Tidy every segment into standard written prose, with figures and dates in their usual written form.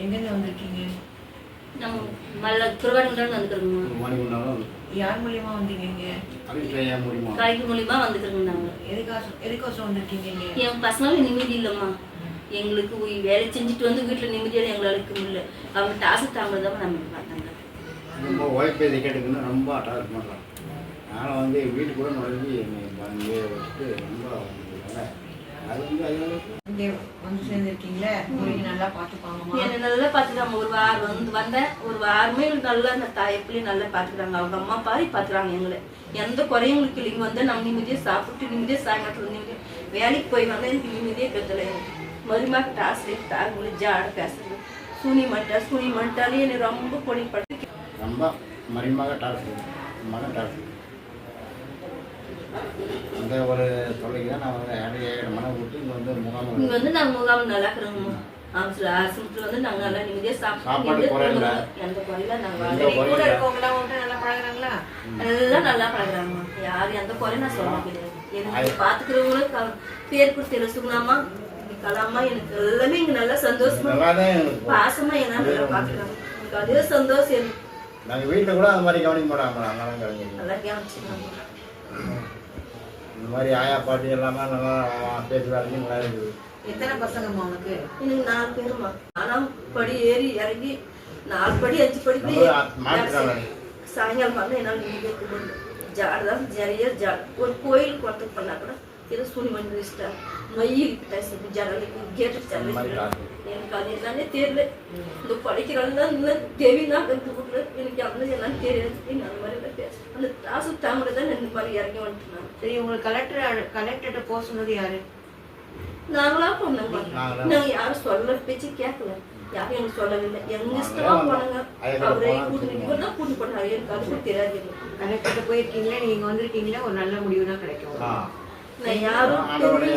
எங்கேருந்து வந்திருக்கீங்க? திருவாரூர்லேருந்து வந்துக்கிறோங்க. யார் மூலியமா வந்தீங்க? இங்கே கலைக்கு மூலியமா வந்துக்கிறோங்க. நாங்கள் எதுக்கோசம் வந்திருக்கீங்க? இங்கே என் பசங்களும் நிம்மதி இல்லைம்மா. எங்களுக்கு வேலை செஞ்சுட்டு வந்து வீட்டில் நிம்மதியாக எங்களால் இருக்க முடியல. அவங்க டாஸ்க் தாமதமாக நம்ம பார்த்தாங்க. ரொம்ப உழைப்பேதை கேட்டுக்குன்னு ரொம்ப அட்டாக் பண்ணலாம். நான் வந்து வீட்டு கூட நுழைஞ்சி இங்கே வச்சுட்டு ரொம்ப அது வந்து இங்கே வந்து சேர்ந்துருக்கீங்களே, உங்களுக்கு நல்லா பார்த்துப்பாங்கம்மா? என்னை நல்லா பார்த்துக்கிறாங்க. ஒரு வாரம் வந்தேன். ஒரு வாரமே நல்லா அந்த தாயப்பிள்ளையும் நல்லா பார்த்துக்கிறாங்க. அவங்க அம்மா பாரி பார்த்துக்கிறாங்க. எங்களை எந்த குறையும் உங்களுக்கு இல்லை. இங்கே வந்து நம்ம நிம்மதியாக சாப்பிட்டு நிம்மதியாக சாயங்காலத்தில் நிம்மதியாக வேலைக்கு போய் வந்தால் எனக்கு நிம்மதியாக கத்தலை. மருமாக டாஸ்லி தார்மொழி ஜாட பேசுறது சுனி மட்டாலே என்னை ரொம்ப பொடிப்படுத்தி ரொம்ப மருமக டாஸ்க் மகன் டாஸ்க் அந்த ஒரு தொலைக்கு தான் நான் வந்து 7 மனை விட்டு இங்கே வந்து முகாம். இங்கே வந்து நாங்கள் முகாம் நல்லா இருக்கிறோம். ஆசிரமத்தில் வந்து நாங்கள் நல்லா நிம்மதியாக சாப்பிட்டு குறையில எந்த குறையில நாங்கள் கூட இருக்கவங்களாம் நல்லா பழகுறாங்களா? எல்லாம் நல்லா பழகுறாங்கம்மா. யாரும் எந்த குறையும் நான் சொல்ல முடியாது. எனக்கு பார்த்துக்கிறவங்களும் பேர் கொடுத்து எழுசுக்கலாமா கலாமா எனக்கு எல்லாமே இங்கே நல்லா சந்தோஷமா பாசமா என்ன நல்லா பார்க்குறாங்க. எனக்கு அதே சந்தோஷம். நாங்கள் வீட்டில் கூட அந்த மாதிரி கவனிக்க மாட்டாங்க. நல்லா கவனிச்சுக்கலாமா. இந்த மாதிரி ஆயா பாட்டி எல்லாமே நல்லா பேசுவாங்க. நல்லா இருக்குது. எத்தனை பசங்கம்மா உனக்கு? எனக்கு 4 பேருமா. ஆனால் படி ஏறி இறங்கி 4 படி 5 படி சாயங்காலம் வந்து என்னால் நிம்மதியாக இருக்க முடியும். ஜாடுதான் நிறைய ஜாடு. ஒரு கோயிலுக்கு ஒருத்தர் பண்ணால் கூட ஏதோ சுனி மணி வச்சுட்டா மையிட்ட ஜனலுக்கு கேட்டு எனக்கு அது என்னன்னே தெரியல. இந்த படிக்கிறாங்க தேவி தான் கற்று கொடுக்குற எனக்கு அந்த என்னன்னு தெரியாது. அந்த மாதிரி பேசுறேன். அந்த டாசு தாமரை தான் இந்த மாதிரி இறங்கி வந்துட்டுனாங்க. சரி, உங்களுக்கு கலெக்டர்கிட்ட போக சொன்னது யாரு? நாங்களா போனோங்க. நாங்கள் யாரும் சொல்ல பேச்சு கேட்கல. யாரும் எங்களுக்கு சொல்லவில்லை. எங்க இஷ்டமா போனாங்க. அவரே கூட்டு தான் கூட்டு போனாரு. எனக்கு அது கூட தெரியாது. கலெக்டர்கிட்ட போயிருக்கீங்களா? நீங்க வந்திருக்கீங்களா? ஒரு நல்ல முடிவு தான் கிடைக்கும். நான் யாரும்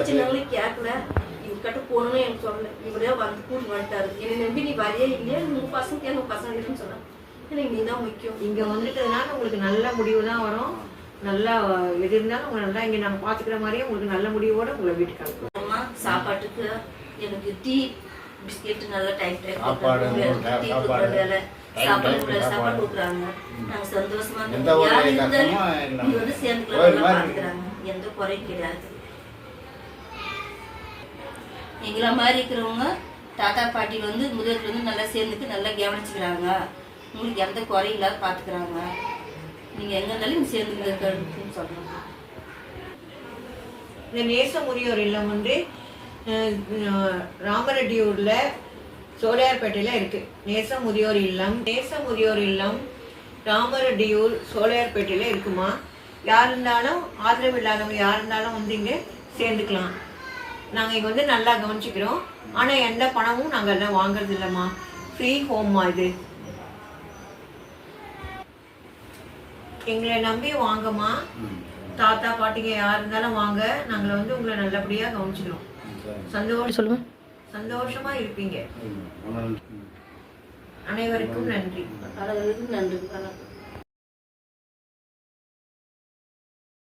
சின்னவங்களே கேட்கல. இவர்கிட்ட போகணும்னு எனக்கு சொல்லல. இவரே வந்து கூட்டு வந்துட்டாரு. என்னை நம்பி நீ வரையே இல்லையா? உங்க பசங்க உங்க பசங்க இல்லைன்னு சொன்னாங்க. எனக்கு நீ தான் முக்கியம். இங்க வந்துட்டதுனால உங்களுக்கு நல்ல முடிவு தான் வரும். நல்லா எது இருந்தாலும் உங்களை நல்லா இங்கே நாங்கள் பார்த்துக்கிற மாதிரியே உங்களுக்கு நல்ல முடிவோட உங்களை வீட்டுக்கு அனுப்புவோம். அம்மா சாப்பாட்டுக்கு எனக்கு டீ பிஸ்கெட் நல்லா டைம் சாப்பாடு கொடுக்குறாங்க. நாங்க சந்தோஷமா யார் இருந்தாலும் இங்க வந்து சேர்ந்துக்கலாம் பார்த்துக்கிறாங்க. எந்த குறையும் கிடையாது. எங்களை மாதிரி இருக்கிறவங்க தாத்தா பாட்டி வந்து முதல்ல வந்து நல்லா சேர்ந்துக்கு நல்லா கவனிச்சுக்கிறாங்க. உங்களுக்கு எந்த குறையும் இல்லாத பார்த்துக்கிறாங்க. நீங்க எங்க இருந்தாலும் சேர்ந்துன்னு சொல்லணும். இந்த நேச முதியோர் இல்லம் வந்து ராமரெட்டியூர்ல சோலையார்பேட்டையில இருக்கு. நேச முதியோர் இல்லம் ராமரெட்டியூர் சோலையார்பேட்டையில இருக்குமா. யார் இருந்தாலும் ஆதரவு இல்லாதவங்க யார் இருந்தாலும் வந்து இங்கே சேர்ந்துக்கலாம். நாங்கள் இங்கே வந்து நல்லா கவனிச்சுக்கிறோம். ஆனால் எந்த பணமும் நாங்கள் எல்லாம் வாங்குறது இல்லைம்மா. ஃப்ரீ ஹோம்மா இது. எங்களை நம்பி வாங்கம்மா. தாத்தா பாட்டிங்க யார் இருந்தாலும் வாங்க. நாங்கள் வந்து உங்களை நல்லபடியாக கவனிச்சுக்கிறோம். சந்தோஷமா இருப்பீங்க. அனைவருக்கும் நன்றி. அனைவருக்கும் நன்றி.